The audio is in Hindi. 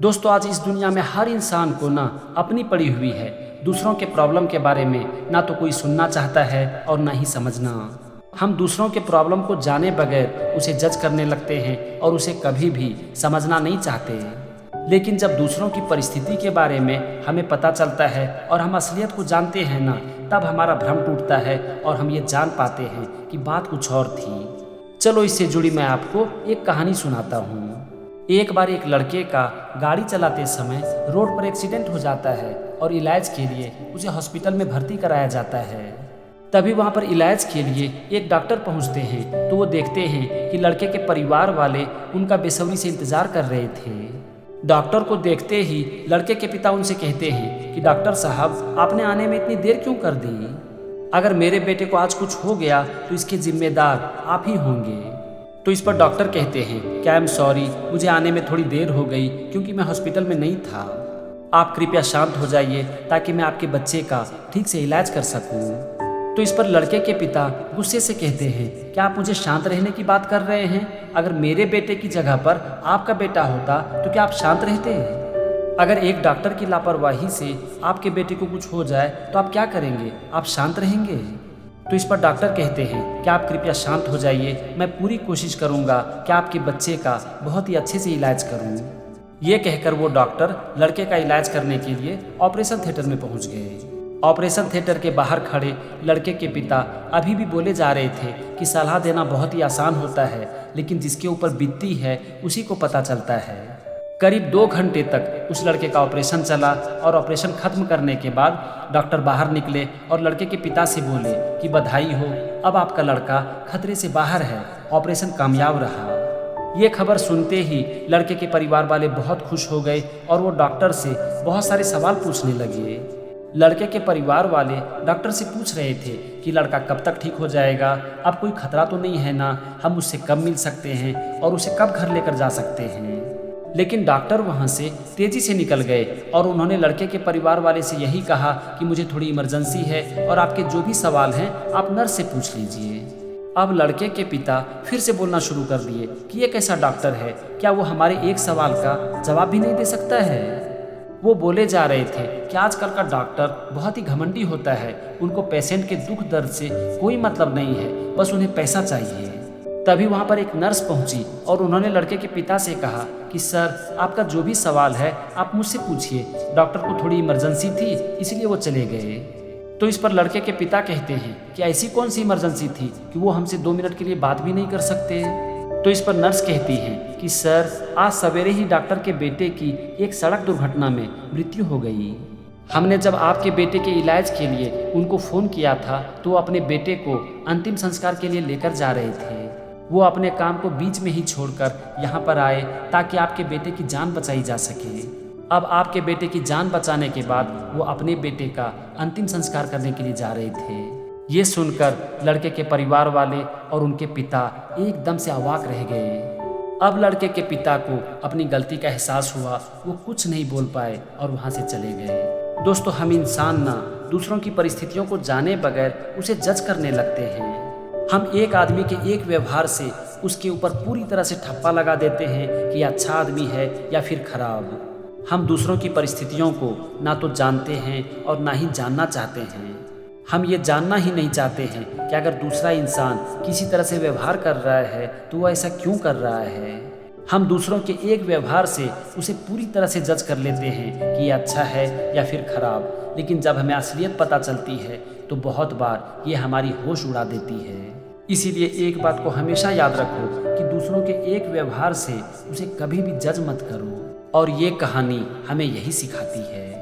दोस्तों, आज इस दुनिया में हर इंसान को ना अपनी पड़ी हुई है। दूसरों के प्रॉब्लम के बारे में ना तो कोई सुनना चाहता है और ना ही समझना। हम दूसरों के प्रॉब्लम को जाने बगैर उसे जज करने लगते हैं और उसे कभी भी समझना नहीं चाहते। लेकिन जब दूसरों की परिस्थिति के बारे में हमें पता चलता है और हम असलियत को जानते हैं ना, तब हमारा भ्रम टूटता है और हम ये जान पाते हैं कि बात कुछ और थी। चलो, इससे जुड़ी मैं आपको एक कहानी सुनाता हूँ। एक बार एक लड़के का गाड़ी चलाते समय रोड पर एक्सीडेंट हो जाता है और इलाज के लिए उसे हॉस्पिटल में भर्ती कराया जाता है। तभी वहाँ पर इलाज के लिए एक डॉक्टर पहुँचते हैं तो वो देखते हैं कि लड़के के परिवार वाले उनका बेसब्री से इंतज़ार कर रहे थे। डॉक्टर को देखते ही लड़के के पिता उनसे कहते हैं कि डॉक्टर साहब, आपने आने में इतनी देर क्यों कर दी? अगर मेरे बेटे को आज कुछ हो गया तो इसके जिम्मेदार आप ही होंगे। तो इस पर डॉक्टर कहते हैं कि आई एम सॉरी, मुझे आने में थोड़ी देर हो गई क्योंकि मैं हॉस्पिटल में नहीं था। आप कृपया शांत हो जाइए ताकि मैं आपके बच्चे का ठीक से इलाज कर सकूं। तो इस पर लड़के के पिता गुस्से से कहते हैं, क्या आप मुझे शांत रहने की बात कर रहे हैं? अगर मेरे बेटे की जगह पर आपका बेटा होता तो क्या आप शांत रहते? अगर एक डॉक्टर की लापरवाही से आपके बेटे को कुछ हो जाए तो आप क्या करेंगे? आप शांत रहेंगे? तो इस पर डॉक्टर कहते हैं कि आप कृपया शांत हो जाइए, मैं पूरी कोशिश करूंगा कि आपके बच्चे का बहुत ही अच्छे से इलाज करूं। ये कहकर वो डॉक्टर लड़के का इलाज करने के लिए ऑपरेशन थिएटर में पहुंच गए। ऑपरेशन थिएटर के बाहर खड़े लड़के के पिता अभी भी बोले जा रहे थे कि सलाह देना बहुत ही आसान होता है, लेकिन जिसके ऊपर बीतती है उसी को पता चलता है। करीब 2 घंटे तक उस लड़के का ऑपरेशन चला और ऑपरेशन खत्म करने के बाद डॉक्टर बाहर निकले और लड़के के पिता से बोले कि बधाई हो, अब आपका लड़का खतरे से बाहर है, ऑपरेशन कामयाब रहा। ये खबर सुनते ही लड़के के परिवार वाले बहुत खुश हो गए और वो डॉक्टर से बहुत सारे सवाल पूछने लगे। लड़के के परिवार वाले डॉक्टर से पूछ रहे थे कि लड़का कब तक ठीक हो जाएगा, अब कोई खतरा तो नहीं है ना, हम उससे कब मिल सकते हैं और उसे कब घर लेकर जा सकते हैं। लेकिन डॉक्टर वहां से तेजी से निकल गए और उन्होंने लड़के के परिवार वाले से यही कहा कि मुझे थोड़ी इमरजेंसी है और आपके जो भी सवाल हैं आप नर्स से पूछ लीजिए। अब लड़के के पिता फिर से बोलना शुरू कर दिए कि ये कैसा डॉक्टर है, क्या वो हमारे एक सवाल का जवाब भी नहीं दे सकता है? वो बोले जा रहे थे कि आजकल का डॉक्टर बहुत ही घमंडी होता है, उनको पेशेंट के दुख दर्द से कोई मतलब नहीं है, बस उन्हें पैसा चाहिए। तभी वहाँ पर एक नर्स पहुँची और उन्होंने लड़के के पिता से कहा कि सर, आपका जो भी सवाल है आप मुझसे पूछिए, डॉक्टर को थोड़ी इमरजेंसी थी इसलिए वो चले गए। तो इस पर लड़के के पिता कहते हैं कि ऐसी कौन सी इमरजेंसी थी कि वो हमसे 2 मिनट के लिए बात भी नहीं कर सकते। तो इस पर नर्स कहती है कि सर, आज सवेरे ही डॉक्टर के बेटे की एक सड़क दुर्घटना में मृत्यु हो गई। हमने जब आपके बेटे के इलाज के लिए उनको फ़ोन किया था तो वो अपने बेटे को अंतिम संस्कार के लिए लेकर जा रहे थे। वो अपने काम को बीच में ही छोड़कर यहाँ पर आए ताकि आपके बेटे की जान बचाई जा सके। अब आपके बेटे की जान बचाने के बाद वो अपने बेटे का अंतिम संस्कार करने के लिए जा रहे थे। ये सुनकर लड़के के परिवार वाले और उनके पिता एकदम से अवाक रह गए। अब लड़के के पिता को अपनी गलती का एहसास हुआ, वो कुछ नहीं बोल पाए और वहाँ से चले गए। दोस्तों, हम इंसान ना दूसरों की परिस्थितियों को जाने बगैर उसे जज करने लगते हैं। हम एक आदमी के एक व्यवहार से उसके ऊपर पूरी तरह से ठप्पा लगा देते हैं कि अच्छा आदमी है या फिर खराब। हम दूसरों की परिस्थितियों को ना तो जानते हैं और ना ही जानना चाहते हैं। हम ये जानना ही नहीं चाहते हैं कि अगर दूसरा इंसान किसी तरह से व्यवहार कर रहा है तो वो ऐसा क्यों कर रहा है। हम दूसरों के एक व्यवहार से उसे पूरी तरह से जज कर लेते हैं कि ये अच्छा है या फिर खराब। लेकिन जब हमें असलियत पता चलती है तो बहुत बार ये हमारी होश उड़ा देती है। इसीलिए एक बात को हमेशा याद रखो कि दूसरों के एक व्यवहार से उसे कभी भी जज मत करो। और ये कहानी हमें यही सिखाती है।